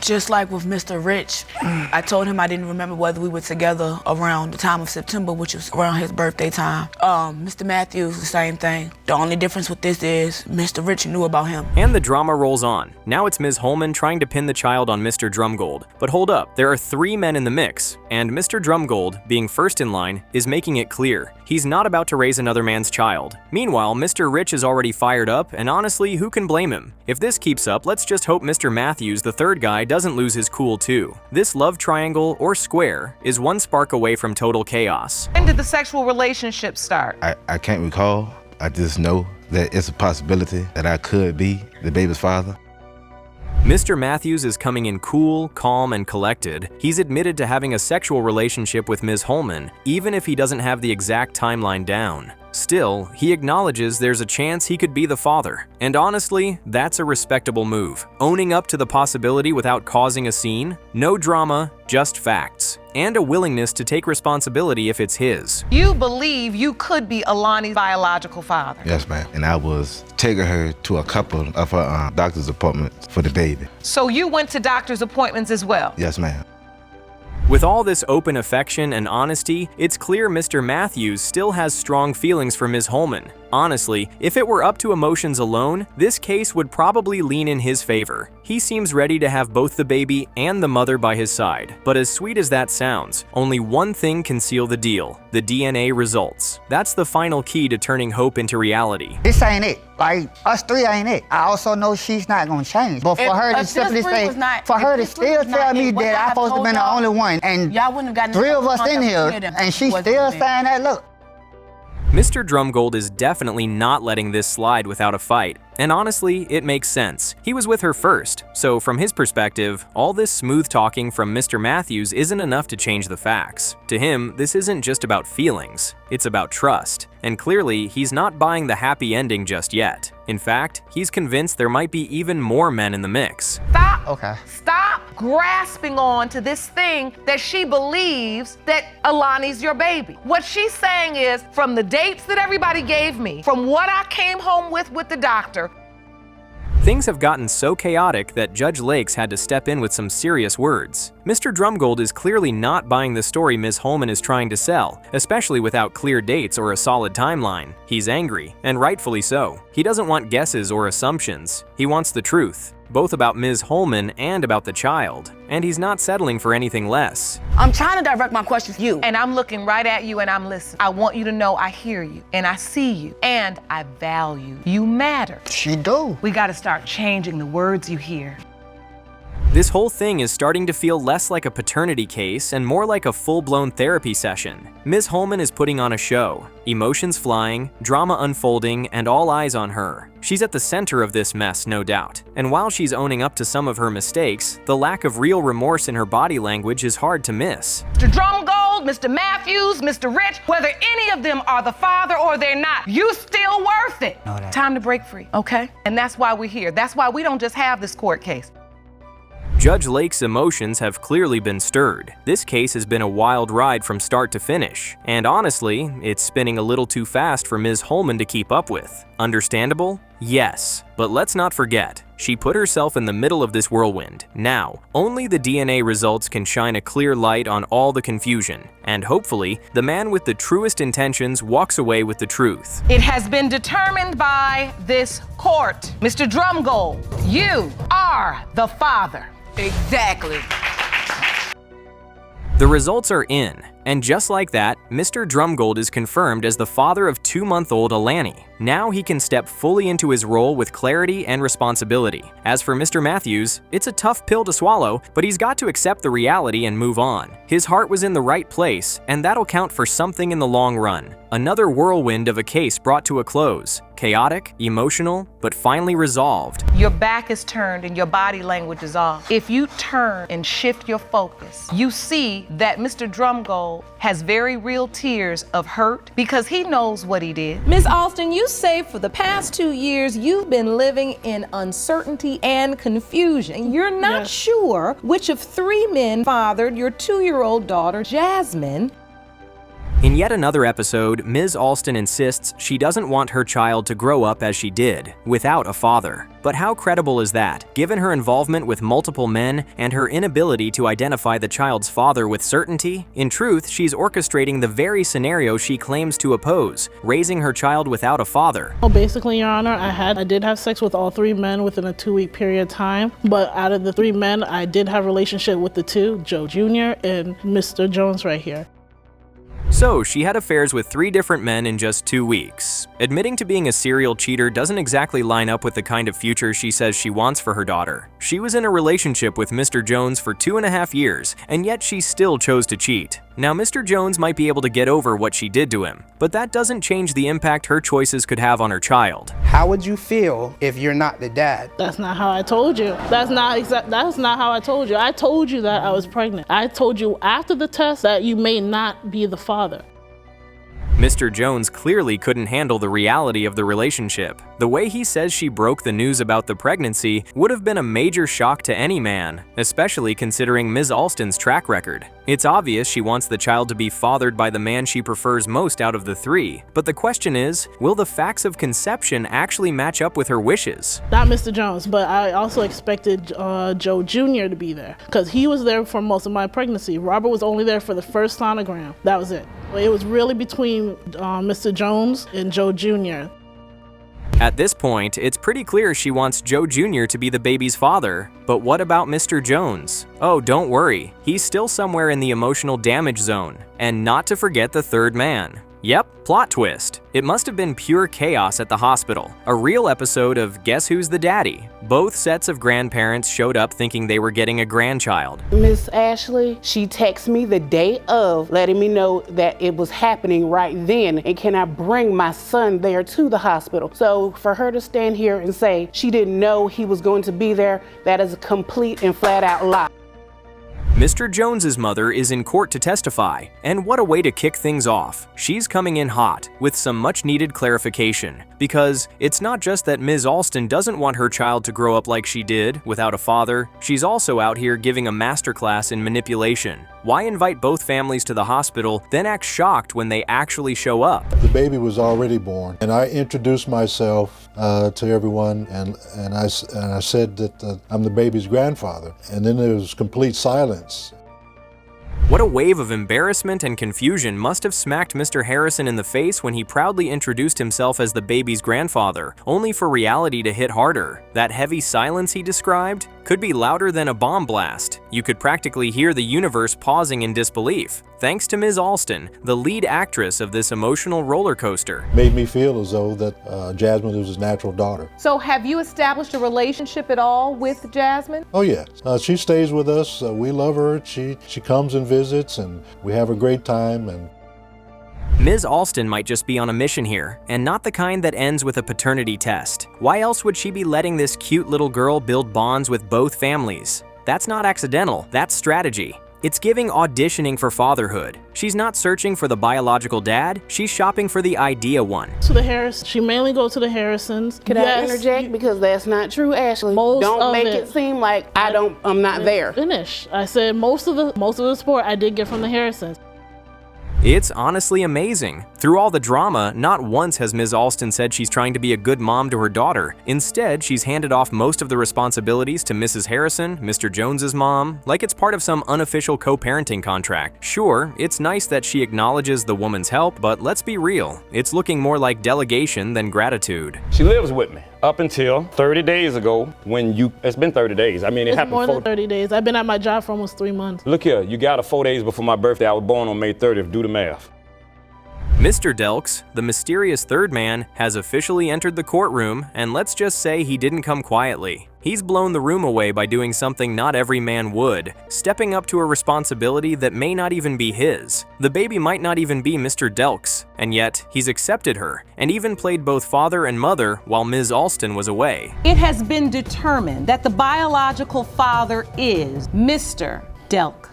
Just like with Mr. Rich, I told him I didn't remember whether we were together around the time of September, which was around his birthday time. Mr. Matthews, the same thing. The only difference with this is Mr. Rich knew about him. And the drama rolls on. Now it's Ms. Holman trying to pin the child on Mr. Drumgold. But hold up, there are 3 men in the mix, and Mr. Drumgold, being first in line, is making it clear. He's not about to raise another man's child. Meanwhile, Mr. Rich is already fired up, and honestly, who can blame him? If this keeps up, let's just hope Mr. Matthews, the third guy, doesn't lose his cool too. This love triangle, or square, is one spark away from total chaos. When did the sexual relationship start? I can't recall. I just know that it's a possibility that I could be the baby's father. Mr. Matthews is coming in cool, calm, and collected. He's admitted to having a sexual relationship with Ms. Holman, even if he doesn't have the exact timeline down. Still, he acknowledges there's a chance he could be the father. And honestly, that's a respectable move. Owning up to the possibility without causing a scene, no drama, just facts. And a willingness to take responsibility if it's his. You believe you could be Alani's biological father? Yes, ma'am. And I was taking her to a couple of her doctor's appointments for the baby. So you went to doctor's appointments as well? Yes, ma'am. With all this open affection and honesty, it's clear Mr. Matthews still has strong feelings for Ms. Holman. Honestly, if it were up to emotions alone, this case would probably lean in his favor. He seems ready to have both the baby and the mother by his side. But as sweet as that sounds, only one thing can seal the deal: the DNA results. That's the final key to turning hope into reality. This ain't it. Like, us 3 ain't it. I also know she's not gonna change. But for her to simply say, for her to still tell me that I'm supposed to be the only one, and y'all wouldn't have gotten 3 of us in here, and she's still saying that, look. Mr. Drumgold is definitely not letting this slide without a fight. And honestly, it makes sense. He was with her first, so from his perspective, all this smooth talking from Mr. Matthews isn't enough to change the facts. To him, this isn't just about feelings, it's about trust. And clearly, he's not buying the happy ending just yet. In fact, he's convinced there might be even more men in the mix. Stop! Okay. Stop grasping on to this thing that she believes that Alani's your baby. What she's saying is, from the dates that everybody gave me, from what I came home with the doctor, Things have gotten so chaotic that Judge Lakes had to step in with some serious words. Mr. Drumgold is clearly not buying the story Ms. Holman is trying to sell, especially without clear dates or a solid timeline. He's angry, and rightfully so. He doesn't want guesses or assumptions. He wants the truth, both about Ms. Holman and about the child. And he's not settling for anything less. I'm trying to direct my questions to you. and I'm looking right at you and I'm listening. I want you to know I hear you and I see you and I value you. You matter. She do. We got to start changing the words you hear. This whole thing is starting to feel less like a paternity case and more like a full-blown therapy session. Ms. Holman is putting on a show. Emotions flying, drama unfolding, and all eyes on her. She's at the center of this mess, no doubt. And while she's owning up to some of her mistakes, the lack of real remorse in her body language is hard to miss. Mr. Drumgold, Mr. Matthews, Mr. Rich, whether any of them are the father or they're not, you still worth it. Know that. Time to break free, okay? And that's why we're here. That's why we don't just have this court case. Judge Lake's emotions have clearly been stirred. This case has been a wild ride from start to finish, and honestly, it's spinning a little too fast for Ms. Holman to keep up with. Understandable? Yes, but let's not forget, she put herself in the middle of this whirlwind. Now, only the DNA results can shine a clear light on all the confusion, and hopefully, the man with the truest intentions walks away with the truth. It has been determined by this court. Mr. Drumgold, you are the father. Exactly. The results are in, and just like that, Mr. Drumgold is confirmed as the father of 2-month-old Alani. Now he can step fully into his role with clarity and responsibility. As for Mr. Matthews, it's a tough pill to swallow, but he's got to accept the reality and move on. His heart was in the right place, and that'll count for something in the long run. Another whirlwind of a case brought to a close. Chaotic, emotional, but finally resolved. Your back is turned and your body language is off. If you turn and shift your focus, you see that Mr. Drumgold has very real tears of hurt because he knows what he did. Ms. Alston, you say for the past 2 years you've been living in uncertainty and confusion. You're not sure which of 3 men fathered your 2-year-old daughter, Jasmine. In yet another episode, Ms. Alston insists she doesn't want her child to grow up as she did, without a father. But how credible is that, given her involvement with multiple men and her inability to identify the child's father with certainty? In truth, she's orchestrating the very scenario she claims to oppose, raising her child without a father. Well, basically, Your Honor, I did have sex with all 3 men within a 2-week period of time, but out of the 3 men, I did have a relationship with the 2, Joe Jr. and Mr. Jones right here. So, she had affairs with 3 different men in just 2 weeks. Admitting to being a serial cheater doesn't exactly line up with the kind of future she says she wants for her daughter. She was in a relationship with Mr. Jones for 2.5 years, and yet she still chose to cheat. Now, Mr. Jones might be able to get over what she did to him, but that doesn't change the impact her choices could have on her child. How would you feel if you're not the dad? That's not how I told you. That's not how I told you. I told you that I was pregnant. I told you after the test that you may not be the father. Mr. Jones clearly couldn't handle the reality of the relationship. The way he says she broke the news about the pregnancy would have been a major shock to any man, especially considering Ms. Alston's track record. It's obvious she wants the child to be fathered by the man she prefers most out of the 3, but the question is, will the facts of conception actually match up with her wishes? Not Mr. Jones, but I also expected Joe Jr. to be there, because he was there for most of my pregnancy. Robert was only there for the first sonogram. That was it. It was really between Mr. Jones and Joe Jr. At this point, it's pretty clear she wants Joe Jr. to be the baby's father. But what about Mr. Jones? Oh, don't worry, he's still somewhere in the emotional damage zone. And not to forget the 3rd man. Yep, plot twist. It must have been pure chaos at the hospital. A real episode of Guess Who's the Daddy? Both sets of grandparents showed up thinking they were getting a grandchild. Miss Ashley, she texted me the day of, letting me know that it was happening right then, and can I bring my son there to the hospital? So for her to stand here and say she didn't know he was going to be there, that is a complete and flat out lie. Mr. Jones's mother is in court to testify, and what a way to kick things off. She's coming in hot with some much-needed clarification, because it's not just that Ms. Alston doesn't want her child to grow up like she did, without a father, she's also out here giving a masterclass in manipulation. Why invite both families to the hospital, then act shocked when they actually show up? The baby was already born, and I introduced myself to everyone, and I said that I'm the baby's grandfather, and then there was complete silence. What a wave of embarrassment and confusion must have smacked Mr. Harrison in the face when he proudly introduced himself as the baby's grandfather, only for reality to hit harder. That heavy silence he described could be louder than a bomb blast. You could practically hear the universe pausing in disbelief. Thanks to Ms. Alston, the lead actress of this emotional roller coaster. Made me feel as though that Jasmine was his natural daughter. So have you established a relationship at all with Jasmine? Oh yeah, she stays with us. We love her. She comes and visits, and we have a great time. And Ms. Alston might just be on a mission here, and not the kind that ends with a paternity test. Why else would she be letting this cute little girl build bonds with both families? That's not accidental, that's strategy. It's giving auditioning for fatherhood. She's not searching for the biological dad, she's shopping for the idea one. To the Harris, she mainly goes to the Harrisons. Could I interject? Because that's not true, Ashley. Don't make it seem like I'm not there. Finish. I said most of the support I did get from the Harrisons. It's honestly amazing. Through all the drama, not once has Ms. Alston said she's trying to be a good mom to her daughter. Instead, she's handed off most of the responsibilities to Mrs. Harrison, Mr. Jones's mom, like it's part of some unofficial co-parenting contract. Sure, it's nice that she acknowledges the woman's help, but let's be real, it's looking more like delegation than gratitude. She lives with me up until 30 days ago it's been 30 days. I mean, it happened more than 30 days. I've been at my job for almost 3 months. Look here, you got 4 days before my birthday. I was born on May 30th. Do the math. Mr. Delks, the mysterious 3rd man, has officially entered the courtroom, and let's just say he didn't come quietly. He's blown the room away by doing something not every man would, stepping up to a responsibility that may not even be his. The baby might not even be Mr. Delks, and yet he's accepted her, and even played both father and mother while Ms. Alston was away. It has been determined that the biological father is Mr. Delk.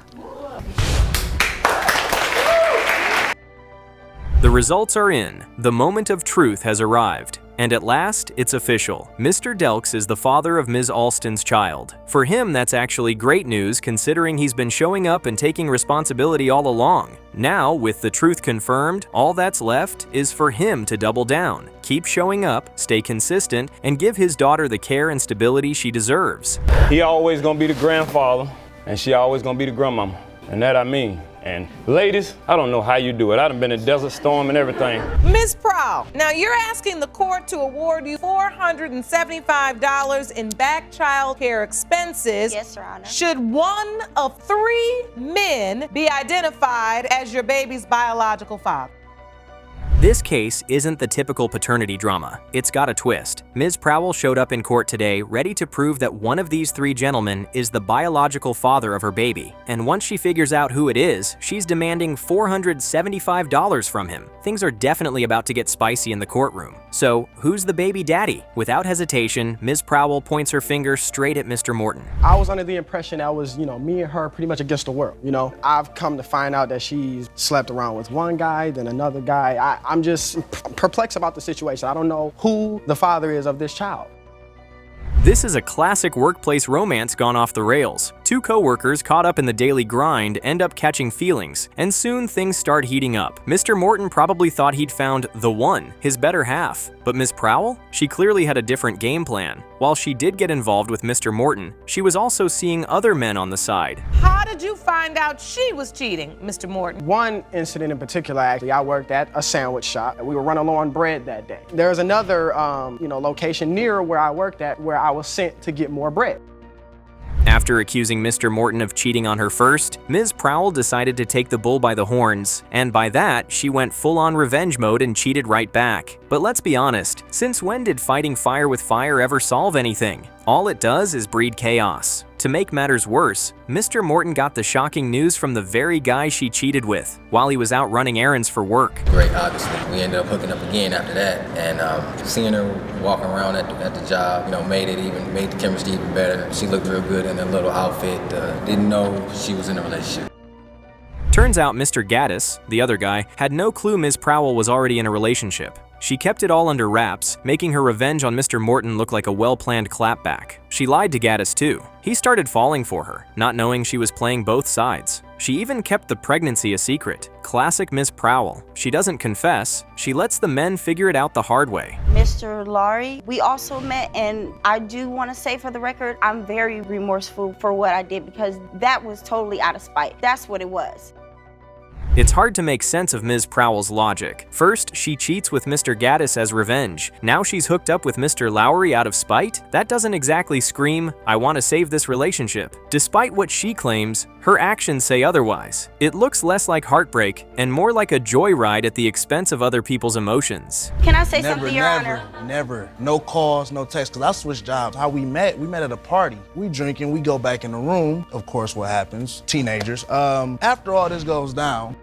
The results are in. The moment of truth has arrived. And at last, it's official. Mr. Delks is the father of Ms. Alston's child. For him, that's actually great news considering he's been showing up and taking responsibility all along. Now, with the truth confirmed, all that's left is for him to double down, keep showing up, stay consistent, and give his daughter the care and stability she deserves. He always gonna be the grandfather, and she always gonna be the grandmama. And that I mean. And ladies, I don't know how you do it. I done been in Desert Storm and everything. Ms. Prowl, now you're asking the court to award you $475 in back child care expenses. Yes, Your Honor. Should one of 3 men be identified as your baby's biological father? This case isn't the typical paternity drama. It's got a twist. Ms. Prowl showed up in court today ready to prove that one of these 3 gentlemen is the biological father of her baby. And once she figures out who it is, she's demanding $475 from him. Things are definitely about to get spicy in the courtroom. So, who's the baby daddy? Without hesitation, Ms. Prowl points her finger straight at Mr. Morton. I was under the impression that was, me and her pretty much against the world. I've come to find out that she's slept around with one guy, then another guy. I'm just perplexed about the situation. I don't know who the father is of this child. This is a classic workplace romance gone off the rails. 2 co-workers caught up in the daily grind end up catching feelings, and soon things start heating up. Mr. Morton probably thought he'd found the one, his better half. But Ms. Prowl? She clearly had a different game plan. While she did get involved with Mr. Morton, she was also seeing other men on the side. How did you find out she was cheating, Mr. Morton? One incident in particular, actually, I worked at a sandwich shop, and we were running low on bread that day. There's another, location near where I worked at where I was sent to get more bread. After accusing Mr. Morton of cheating on her first, Ms. Prowl decided to take the bull by the horns, and by that, she went full-on revenge mode and cheated right back. But let's be honest, since when did fighting fire with fire ever solve anything? All it does is breed chaos. To make matters worse, Mr. Morton got the shocking news from the very guy she cheated with while he was out running errands for work. Great, obviously. We ended up hooking up again after that, and seeing her walking around at the job, made the chemistry even better. She looked real good in a little outfit. Didn't know she was in a relationship. Turns out Mr. Gaddis, the other guy, had no clue Ms. Prowl was already in a relationship. She kept it all under wraps, making her revenge on Mr. Morton look like a well-planned clapback. She lied to Gaddis too. He started falling for her, not knowing she was playing both sides. She even kept the pregnancy a secret. Classic Ms. Prowl. She doesn't confess, she lets the men figure it out the hard way. Mr. Laurie, we also met, and I do want to say for the record, I'm very remorseful for what I did because that was totally out of spite. That's what it was. It's hard to make sense of Ms. Prowl's logic. First, she cheats with Mr. Gaddis as revenge. Now she's hooked up with Mr. Lowry out of spite? That doesn't exactly scream, I want to save this relationship. Despite what she claims, her actions say otherwise. It looks less like heartbreak and more like a joyride at the expense of other people's emotions. Can I say something, Your Honor? Never. No calls, no texts, because I switched jobs. How we met at a party. We drinking, we go back in the room. Of course, what happens? Teenagers. After all this goes down,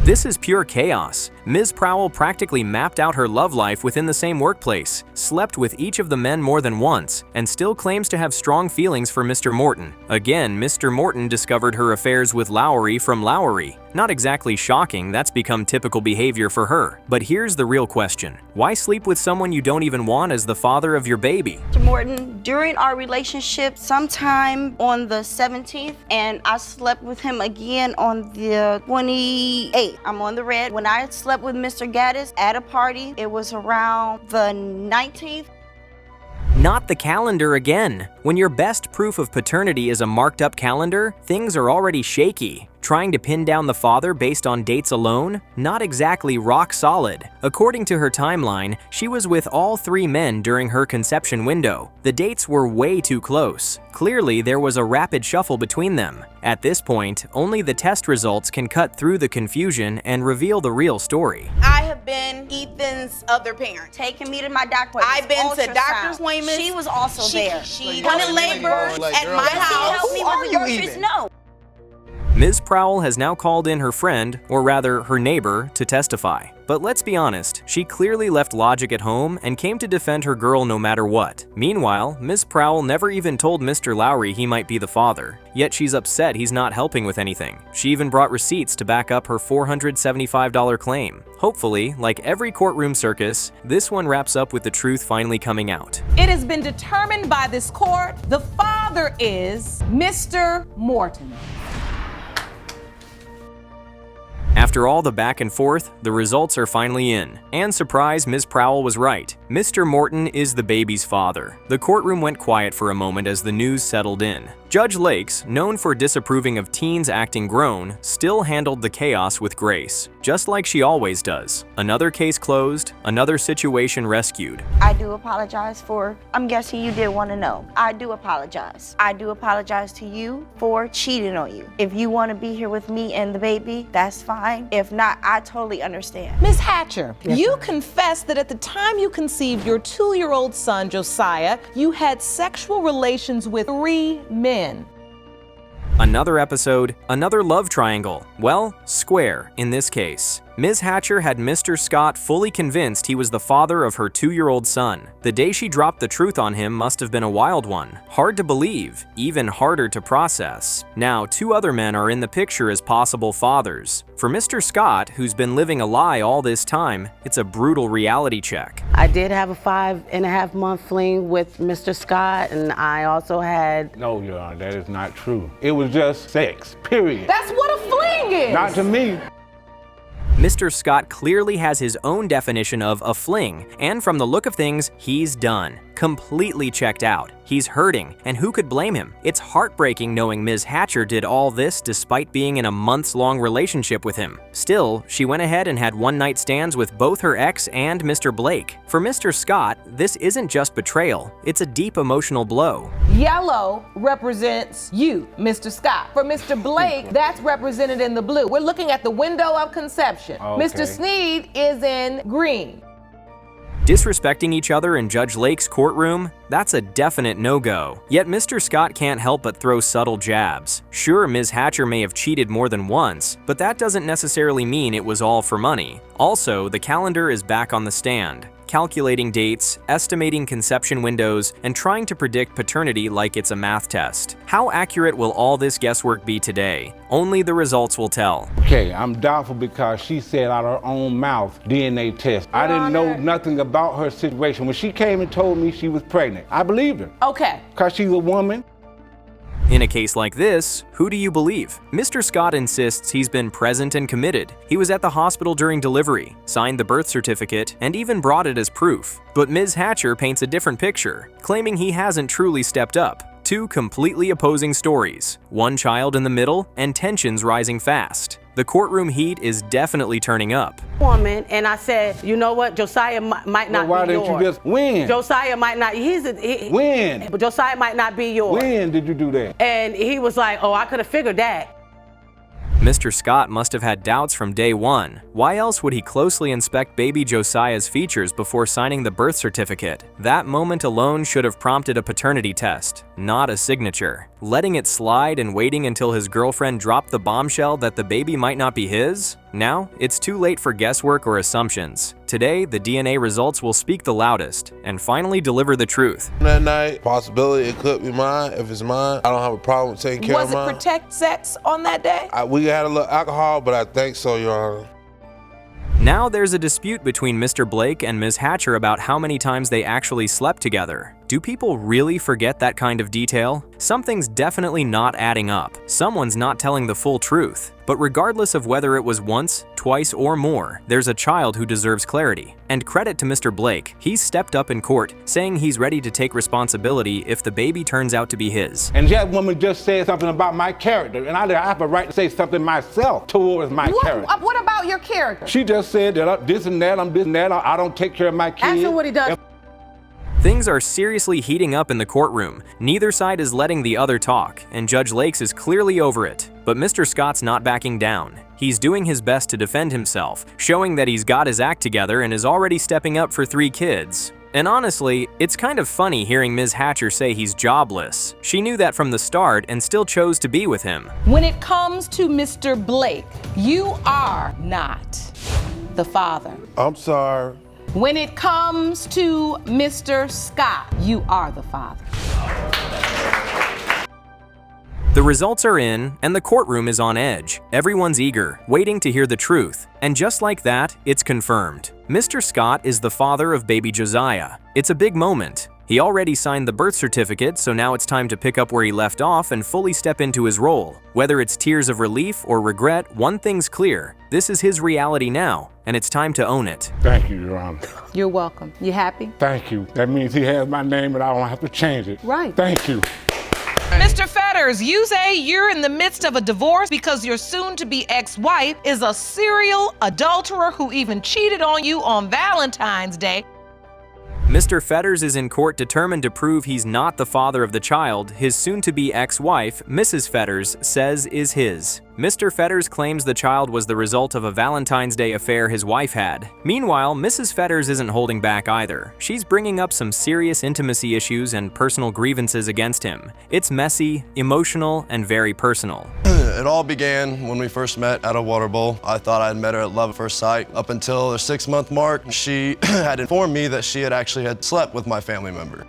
this is pure chaos. Ms. Prowl practically mapped out her love life within the same workplace, slept with each of the men more than once, and still claims to have strong feelings for Mr. Morton. Again, Mr. Morton discovered her affairs with Lowry from Lowry. Not exactly shocking, that's become typical behavior for her. But here's the real question. Why sleep with someone you don't even want as the father of your baby? Mr. Morton, during our relationship, sometime on the 17th, and I slept with him again on the 28th. I'm on the red. When I slept with Mr. Gaddis at a party, it was around the 19th. Not the calendar again. When your best proof of paternity is a marked up calendar, things are already shaky. Trying to pin down the father based on dates alone? Not exactly rock solid. According to her timeline, she was with all 3 men during her conception window. The dates were way too close. Clearly, there was a rapid shuffle between them. At this point, only the test results can cut through the confusion and reveal the real story. I have been Ethan's other parent. Taking me to my doctor. I've been to Dr. Swayman's. She was also there. She wanted labor at my house. Help me with the groceries? No. Ms. Prowell has now called in her friend, or rather her neighbor, to testify. But let's be honest, she clearly left logic at home and came to defend her girl no matter what. Meanwhile, Ms. Prowell never even told Mr. Lowry he might be the father, yet she's upset he's not helping with anything. She even brought receipts to back up her $475 claim. Hopefully, like every courtroom circus, this one wraps up with the truth finally coming out. It has been determined by this court the father is Mr. Morton. After all the back and forth, the results are finally in. And surprise, Ms. Prowell was right. Mr. Morton is the baby's father. The courtroom went quiet for a moment as the news settled in. Judge Lakes, known for disapproving of teens acting grown, still handled the chaos with grace, just like she always does. Another case closed, another situation rescued. I do apologize for, I'm guessing you did want to know. I do apologize. I do apologize to you for cheating on you. If you want to be here with me and the baby, that's fine. If not, I totally understand. Ms. Hatcher, you confessed that at the time you conceived your 2-year-old son, Josiah, you had sexual relations with 3 men. Another episode, another love triangle. Well, square in this case. Ms. Hatcher had Mr. Scott fully convinced he was the father of her 2-year-old son. The day she dropped the truth on him must have been a wild one. Hard to believe, even harder to process. Now, 2 other men are in the picture as possible fathers. For Mr. Scott, who's been living a lie all this time, it's a brutal reality check. I did have a 5.5-month fling with Mr. Scott, and I also had... No, Your Honor, that is not true. It was just sex, period. That's what a fling is! Not to me. Mr. Scott clearly has his own definition of a fling, and from the look of things, he's done. Completely checked out. He's hurting, and who could blame him? It's heartbreaking knowing Ms. Hatcher did all this despite being in a months-long relationship with him. Still, she went ahead and had one-night stands with both her ex and Mr. Blake. For Mr. Scott, this isn't just betrayal, it's a deep emotional blow. Yellow represents you, Mr. Scott. For Mr. Blake, that's represented in the blue. We're looking at the window of conception. Okay. Mr. Sneed is in green. Disrespecting each other in Judge Lake's courtroom? That's a definite no-go. Yet Mr. Scott can't help but throw subtle jabs. Sure, Ms. Hatcher may have cheated more than once, but that doesn't necessarily mean it was all for money. Also, the calendar is back on the stand, calculating dates, estimating conception windows, and trying to predict paternity like it's a math test. How accurate will all this guesswork be today? Only the results will tell. Okay, I'm doubtful because she said out her own mouth, DNA test. I didn't know nothing about her situation. When she came and told me she was pregnant, I believed her. Okay. Because she's a woman. In a case like this, who do you believe? Mr. Scott insists he's been present and committed. He was at the hospital during delivery, signed the birth certificate, and even brought it as proof. But Ms. Hatcher paints a different picture, claiming he hasn't truly stepped up. 2 completely opposing stories, one child in the middle, and tensions rising fast. The courtroom heat is definitely turning up. Woman, and I said, you know what, Josiah might not be yours. Why didn't you just win? Josiah might not, When? But Josiah might not be yours. When did you do that? And he was like, oh, I could have figured that. Mr. Scott must have had doubts from day one. Why else would he closely inspect baby Josiah's features before signing the birth certificate? That moment alone should have prompted a paternity test, not a signature. Letting it slide and waiting until his girlfriend dropped the bombshell that the baby might not be his? Now, it's too late for guesswork or assumptions. Today, the DNA results will speak the loudest and finally deliver the truth. That night, possibility it could be mine. If it's mine, I don't have a problem with taking care of mine. Was it protect sex on that day? We had a little alcohol, but I think so, Your Honor. Now there's a dispute between Mr. Blake and Ms. Hatcher about how many times they actually slept together. Do people really forget that kind of detail? Something's definitely not adding up. Someone's not telling the full truth. But regardless of whether it was once, twice, or more, there's a child who deserves clarity. And credit to Mr. Blake, he's stepped up in court, saying he's ready to take responsibility if the baby turns out to be his. And that woman just said something about my character, and I have a right to say something myself towards my character. What about your character? She just said that I'm this and that, I don't take care of my kids. Ask him what he does. Things are seriously heating up in the courtroom. Neither side is letting the other talk, and Judge Lakes is clearly over it. But Mr. Scott's not backing down. He's doing his best to defend himself, showing that he's got his act together and is already stepping up for 3 kids. And honestly, it's kind of funny hearing Ms. Hatcher say he's jobless. She knew that from the start and still chose to be with him. When it comes to Mr. Blake, you are not the father. I'm sorry. When it comes to Mr. Scott, you are the father. The results are in, and the courtroom is on edge. Everyone's eager, waiting to hear the truth. And just like that, it's confirmed. Mr. Scott is the father of baby Josiah. It's a big moment. He already signed the birth certificate, so now it's time to pick up where he left off and fully step into his role. Whether it's tears of relief or regret, one thing's clear. This is his reality now, and it's time to own it. Thank you, Your Honor. You're welcome. You happy? Thank you. That means he has my name and I don't have to change it. Right. Thank you. Mr. Fetters, you say you're in the midst of a divorce because your soon-to-be ex-wife is a serial adulterer who even cheated on you on Valentine's Day. Mr. Fetters is in court determined to prove he's not the father of the child his soon-to-be ex-wife, Mrs. Fetters, says is his. Mr. Fetters claims the child was the result of a Valentine's Day affair his wife had. Meanwhile, Mrs. Fetters isn't holding back either. She's bringing up some serious intimacy issues and personal grievances against him. It's messy, emotional, and very personal. It all began when we first met at a water bowl. I thought I'd met her at love at first sight. Up until the 6-month mark, she had informed me that she had slept with my family member.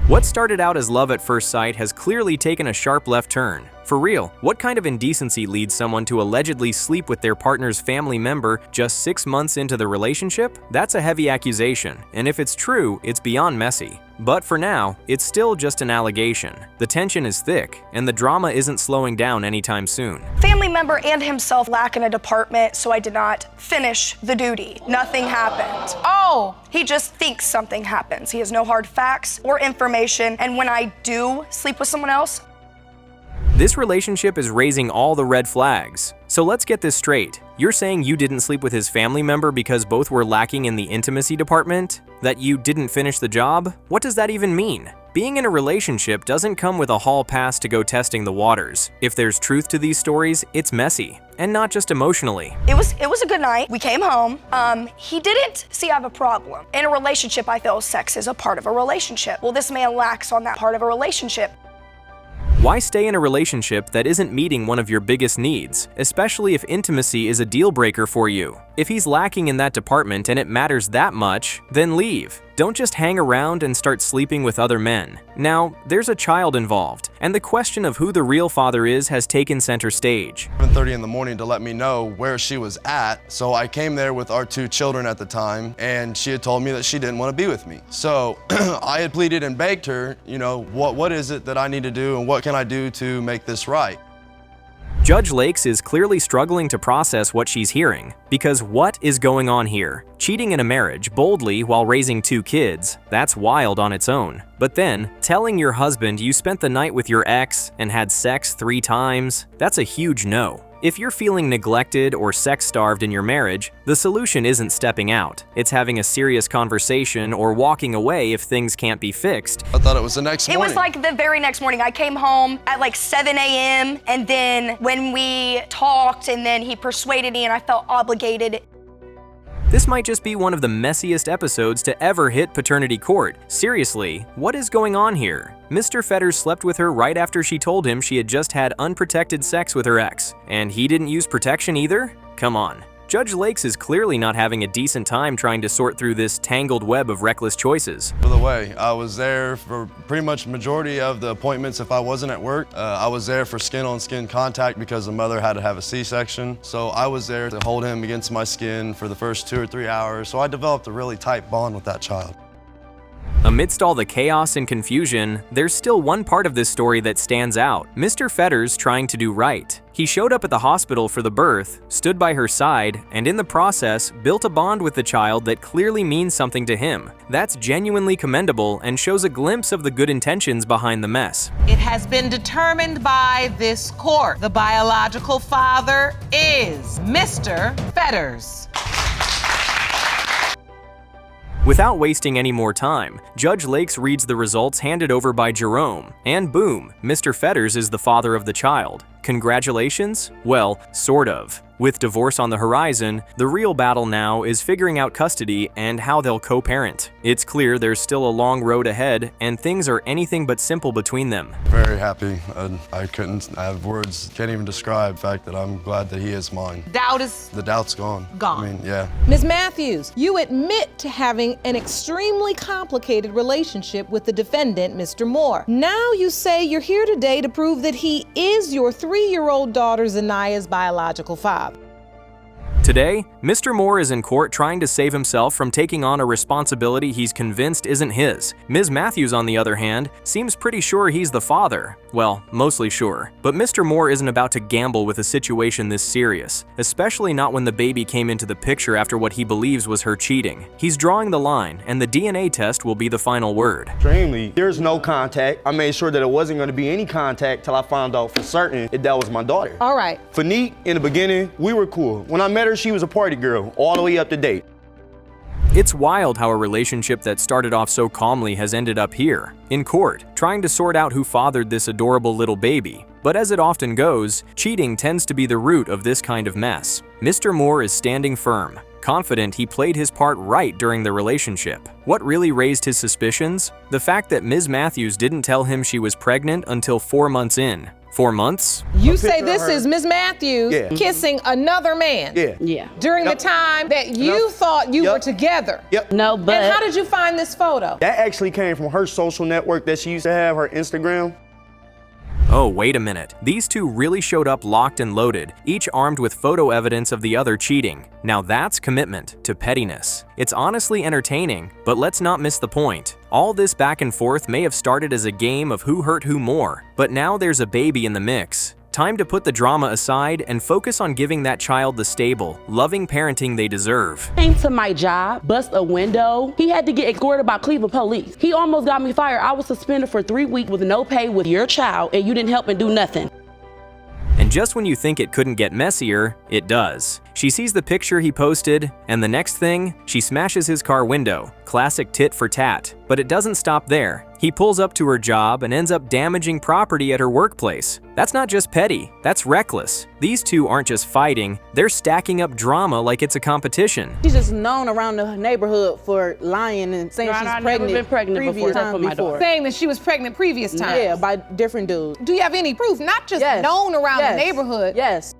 What started out as love at first sight has clearly taken a sharp left turn. For real, what kind of indecency leads someone to allegedly sleep with their partner's family member just 6 months into the relationship? That's a heavy accusation, and if it's true, it's beyond messy. But for now, it's still just an allegation. The tension is thick, and the drama isn't slowing down anytime soon. Family member and himself lack in a department, so I did not finish the duty. Nothing happened. Oh! He just thinks something happens. He has no hard facts or information, and when I do sleep with someone else, this relationship is raising all the red flags. So let's get this straight. You're saying you didn't sleep with his family member because both were lacking in the intimacy department? That you didn't finish the job? What does that even mean? Being in a relationship doesn't come with a hall pass to go testing the waters. If there's truth to these stories, it's messy, and not just emotionally. it was a good night. We came home. He didn't see I have a problem. In a relationship, I feel sex is a part of a relationship. Well, this man lacks on that part of a relationship. Why stay in a relationship that isn't meeting one of your biggest needs, especially if intimacy is a deal breaker for you? If he's lacking in that department and it matters that much, then leave. Don't just hang around and start sleeping with other men. Now, there's a child involved, and the question of who the real father is has taken center stage. 7:30 in the morning to let me know where she was at, so I came there with our 2 children at the time, and she had told me that she didn't want to be with me. So I had pleaded and begged her, you know, what is it that I need to do and what can I do to make this right? Judge Lakes is clearly struggling to process what she's hearing, because what is going on here? Cheating in a marriage boldly while raising 2 kids, that's wild on its own. But then, telling your husband you spent the night with your ex and had sex 3 times, that's a huge no. If you're feeling neglected or sex-starved in your marriage, the solution isn't stepping out. It's having a serious conversation or walking away if things can't be fixed. I thought it was the next morning. It was like the very next morning. I came home at like 7 a.m. and then when we talked and then he persuaded me and I felt obligated. This might just be one of the messiest episodes to ever hit paternity court. Seriously, what is going on here? Mr. Fetters slept with her right after she told him she had just had unprotected sex with her ex, and he didn't use protection either? Come on. Judge Lakes is clearly not having a decent time trying to sort through this tangled web of reckless choices. By the way, I was there for pretty much majority of the appointments if I wasn't at work. I was there for skin-on-skin contact because the mother had to have a C-section. So I was there to hold him against my skin for the first 2 or 3 hours. So I developed a really tight bond with that child. Amidst all the chaos and confusion, there's still one part of this story that stands out. Mr. Fetters trying to do right. He showed up at the hospital for the birth, stood by her side, and in the process, built a bond with the child that clearly means something to him. That's genuinely commendable and shows a glimpse of the good intentions behind the mess. It has been determined by this court. The biological father is Mr. Fetters. Without wasting any more time, Judge Lakes reads the results handed over by Jerome, and boom, Mr. Fetters is the father of the child. Congratulations? Well, sort of. With divorce on the horizon, the real battle now is figuring out custody and how they'll co-parent. It's clear there's still a long road ahead, and things are anything but simple between them. Very happy. I have words, can't even describe the fact that I'm glad that he is mine. Doubt is The doubt's gone. Gone. I mean, yeah. Ms. Matthews, you admit to having an extremely complicated relationship with the defendant, Mr. Moore. Now you say you're here today to prove that he is your 3-year-old daughter Zanaya's biological father. Today, Mr. Moore is in court trying to save himself from taking on a responsibility he's convinced isn't his. Ms. Matthews, on the other hand, seems pretty sure he's the father. Well, mostly sure. But Mr. Moore isn't about to gamble with a situation this serious, especially not when the baby came into the picture after what he believes was her cheating. He's drawing the line, and the DNA test will be the final word. Extremely. There's no contact. I made sure that it wasn't going to be any contact till I found out for certain if that was my daughter. All right. Fanique, in the beginning, we were cool. When I met her, she was a party girl, all the way up to date. It's wild how a relationship that started off so calmly has ended up here, in court, trying to sort out who fathered this adorable little baby. But as it often goes, cheating tends to be the root of this kind of mess. Mr. Moore is standing firm, confident he played his part right during the relationship. What really raised his suspicions? The fact that Ms. Matthews didn't tell him she was pregnant until 4 months in. 4 months? You say this is Ms. Matthews kissing another man? Yeah. During the time that you thought you were together? Yep. No, but... And how did you find this photo? That actually came from her social network that she used to have, her Instagram. Oh, wait a minute. These two really showed up locked and loaded, each armed with photo evidence of the other cheating. Now that's commitment to pettiness. It's honestly entertaining, but let's not miss the point. All this back and forth may have started as a game of who hurt who more, but now there's a baby in the mix. Time to put the drama aside and focus on giving that child the stable, loving parenting they deserve. Came to my job, bust a window. He had to get escorted by Cleveland police. He almost got me fired. I was suspended for 3 weeks with no pay with your child, and you didn't help and do nothing. And just when you think it couldn't get messier, it does. She sees the picture he posted, and the next thing, she smashes his car window. Classic tit for tat. But it doesn't stop there. He pulls up to her job and ends up damaging property at her workplace. That's not just petty, that's reckless. These two aren't just fighting, they're stacking up drama like it's a competition. She's just known around the neighborhood for lying and saying she's pregnant. Never been pregnant before. Saying that she was pregnant previous times. Yeah, by different dudes. Do you have any proof? Not just known around the neighborhood. Yes.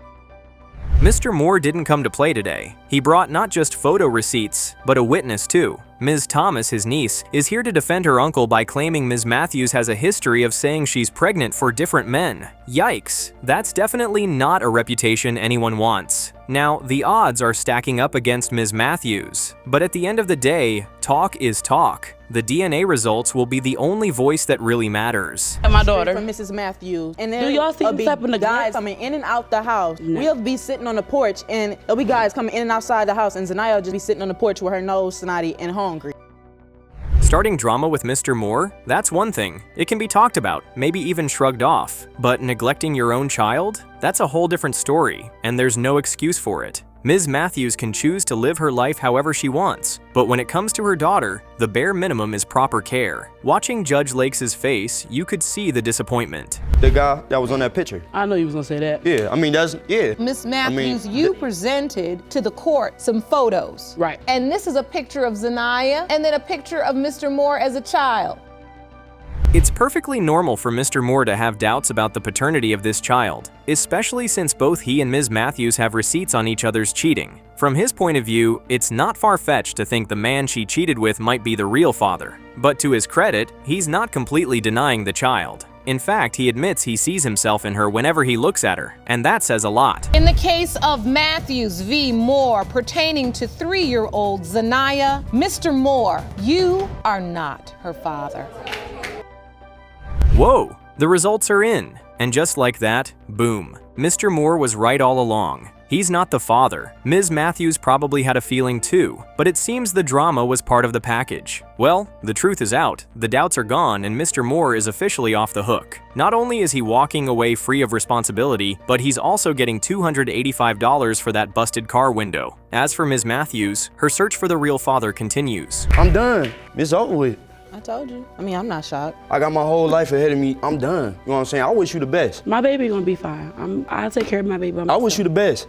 Mr. Moore didn't come to play today. He brought not just photo receipts, but a witness too. Ms. Thomas, his niece, is here to defend her uncle by claiming Ms. Matthews has a history of saying she's pregnant for different men. Yikes, that's definitely not a reputation anyone wants. Now, the odds are stacking up against Ms. Matthews, but at the end of the day, talk is talk. The DNA results will be the only voice that really matters. And my daughter. From Mrs. Matthews. And then do y'all see the type of guys coming in and out the house? No. We'll be sitting on the porch and there'll be guys coming in and outside the house and Zanaya will just be sitting on the porch with her nose snotty and hungry. Starting drama with Mr. Moore? That's one thing. It can be talked about, maybe even shrugged off. But neglecting your own child? That's a whole different story, and there's no excuse for it. Ms. Matthews can choose to live her life however she wants, but when it comes to her daughter, the bare minimum is proper care. Watching Judge Lakes' face, you could see the disappointment. The guy that was on that picture. I know you was gonna say that. Yeah, I mean, Miss Matthews, you presented to the court some photos. Right. And this is a picture of Zanaya and then a picture of Mr. Moore as a child. It's perfectly normal for Mr. Moore to have doubts about the paternity of this child, especially since both he and Ms. Matthews have receipts on each other's cheating. From his point of view, it's not far-fetched to think the man she cheated with might be the real father. But to his credit, he's not completely denying the child. In fact, he admits he sees himself in her whenever he looks at her, and that says a lot. In the case of Matthews v. Moore pertaining to 3-year-old Zanaya, Mr. Moore, you are not her father. Whoa, the results are in. And just like that, boom. Mr. Moore was right all along. He's not the father. Ms. Matthews probably had a feeling too, but it seems the drama was part of the package. Well, the truth is out, the doubts are gone, and Mr. Moore is officially off the hook. Not only is he walking away free of responsibility, but he's also getting $285 for that busted car window. As for Ms. Matthews, her search for the real father continues. I'm done. It's over with. I told you. I mean, I'm not shocked. I got my whole life ahead of me. I'm done. You know what I'm saying? I wish you the best. My baby gonna be fine. I'll take care of my baby. I wish you the best.